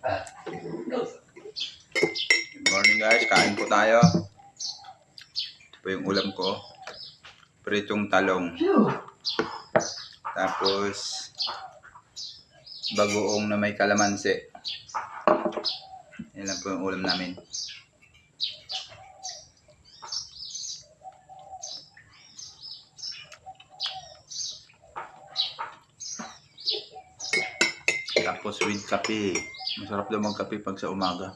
Good morning guys, kain po tayo. Ito po yung ulam ko. Pritong talong. Tapos bagoong na may kalamansi. Yan lang po yung ulam namin. Tapos with kape. Masarap daw magkape pag sa umaga.